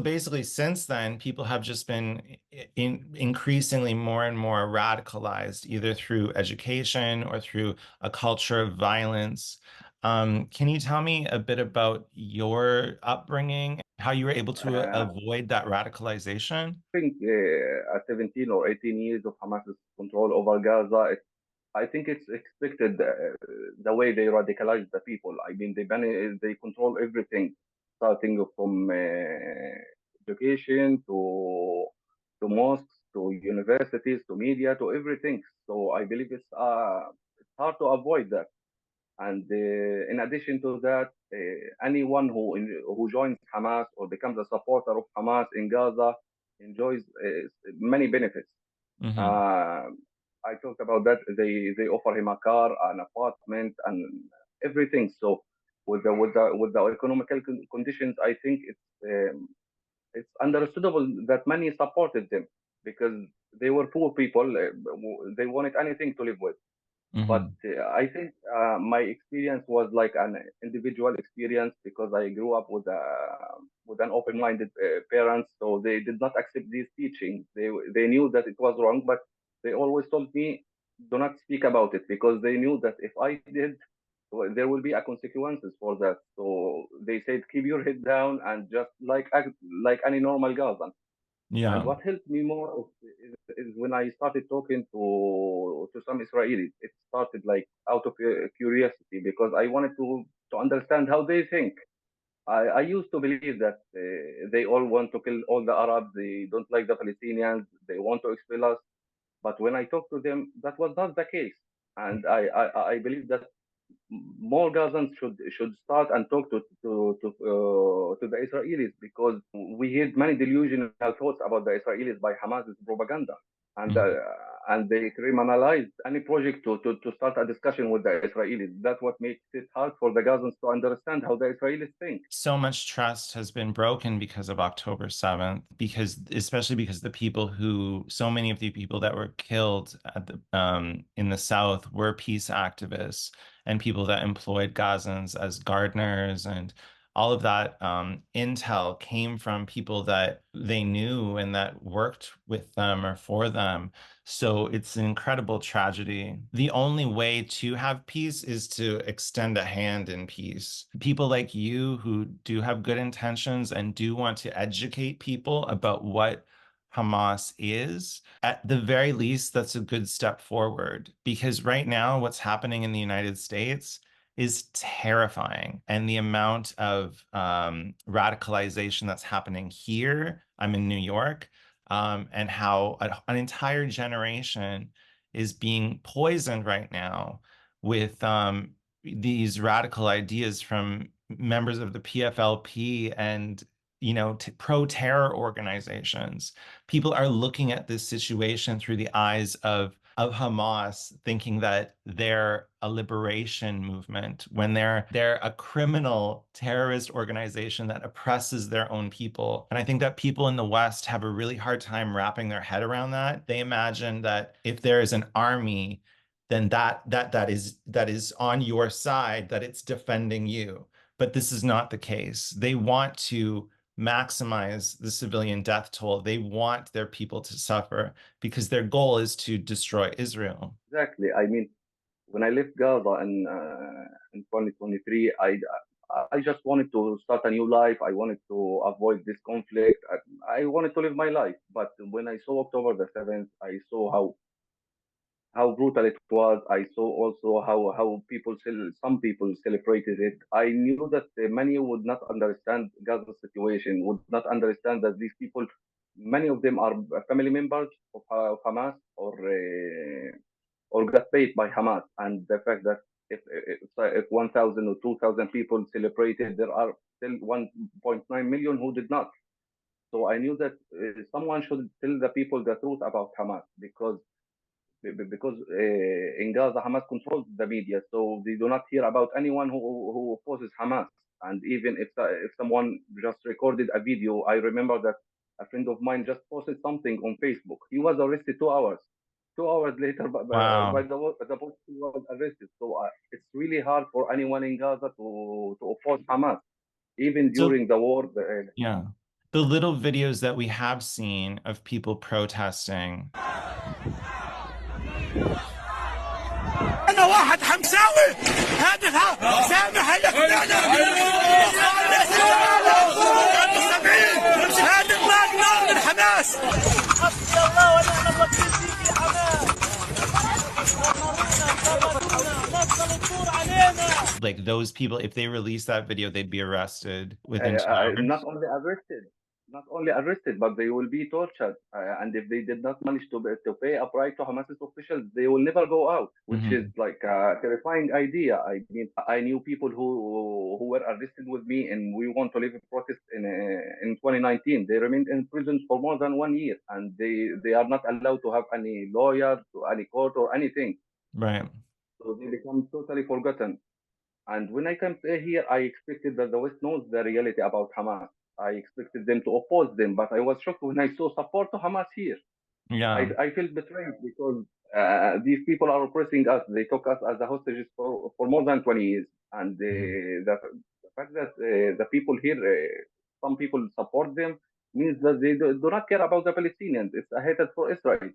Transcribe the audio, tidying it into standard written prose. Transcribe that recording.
Basically, since then, people have just been increasingly more and more radicalized, either through education or through a culture of violence. Can you tell me a bit about your upbringing, how you were able to I avoid that radicalization? think 17 or 18 years of Hamas's control over Gaza, I think it's expected the way they radicalize the people. I mean, they control everything, starting from education to mosques to universities to media to everything. So I believe it's hard to avoid that. And in addition to that, anyone who joins Hamas or becomes a supporter of Hamas in Gaza enjoys many benefits. Hmm. Uh, I talked about that. They offer him a car, an apartment, and everything. So with the economical conditions, I think it's understandable that many supported them because they were poor people. They wanted anything to live with. But Hmm. I think my experience was like an individual experience because I grew up with an open-minded parents, so they did not accept these teachings. They knew that it was wrong, but they always told me, "Do not speak about it," because they knew that if I did, well, there will be a consequences for that. So they said, "Keep your head down and just like act like any normal Gazan." And Yeah. what helped me more is when I started talking to some Israelis. It started like out of curiosity because I wanted to understand how they think. I used to believe that they all want to kill all the Arabs. They don't like the Palestinians. They want to expel us. But when I talked to them, that was not the case. And I believe that more Gazans should start and talk to the Israelis because we heard many delusional thoughts about the Israelis by Hamas's propaganda, and uh, Mhm. and they criminalized any project to start a discussion with the Israelis. That's what makes it hard for the Gazans to understand how the Israelis think. So much trust has been broken because of October 7th, because especially because so many of the people that were killed in the South were peace activists and people that employed Gazans as gardeners, and all of that intel came from people that they knew and that worked with them or for them. So it's an incredible tragedy. The only way to have peace is to extend a hand in peace. People like you who do have good intentions and do want to educate people about what Hamas is, at the very least, that's a good step forward. Because right now, what's happening in the United States is terrifying. And the amount of radicalization that's happening here, I'm in New York, and how an entire generation is being poisoned right now with these radical ideas from members of the PFLP and pro-terror organizations. People are looking at this situation through the eyes of Hamas, thinking that they're a liberation movement when they're a criminal terrorist organization that oppresses their own people. And I think that people in the West have a really hard time wrapping their head around that. They imagine that if there is an army, then that is on your side, that it's defending you. But this is not the case. They want to maximize the civilian death toll. They want their people to suffer because their goal is to destroy Israel. Exactly. I mean, when I left Gaza in 2023, I just wanted to start a new life. I wanted to avoid this conflict. I wanted to live my life. But when I saw October the 7th, I saw how brutal it was. I saw also how some people celebrated it. I knew that many would not understand Gaza's situation, would not understand that these people, many of them are family members of Hamas or got paid by Hamas. And the fact that if 1,000 or 2,000 people celebrated, there are still 1.9 million who did not. So I knew that someone should tell the people the truth about Hamas because in Gaza, Hamas controls the media, so they do not hear about anyone who opposes Hamas. And even if someone just recorded a video, I remember that a friend of mine just posted something on Facebook. He was arrested 2 hours. 2 hours later, by Wow. the post, he was arrested. So it's really hard for anyone in Gaza to oppose Hamas, even So during the war. yeah. The little videos that we have seen of people protesting. أنا واحد حمساوي هادف سامح هيك هادف معك نار من حماس حسبي الله ونعم الوكيل فيك يا حماس نزل الدور علينا. Like those people, if they release that video, they'd be arrested within 2 Not hours. only arrested, but they will be tortured. And if they did not manage to pay a price to Hamas's officials, they will never go out, which is like a terrifying idea. I mean, I knew people who were arrested with me, and we want to live in protest in 2019. They remained in prison for more than 1 year, and they are not allowed to have any lawyer, to any court or anything. Right. So they become totally forgotten. And when I came here, I expected that the West knows the reality about Hamas. I expected them to oppose them, but I was shocked when I saw support to Hamas here. Yeah. I felt betrayed because these people are oppressing us. They took us as the hostages for more than 20 years. And the fact that the people here, some people support them, means that they do not care about the Palestinians. It's a hatred for Israel.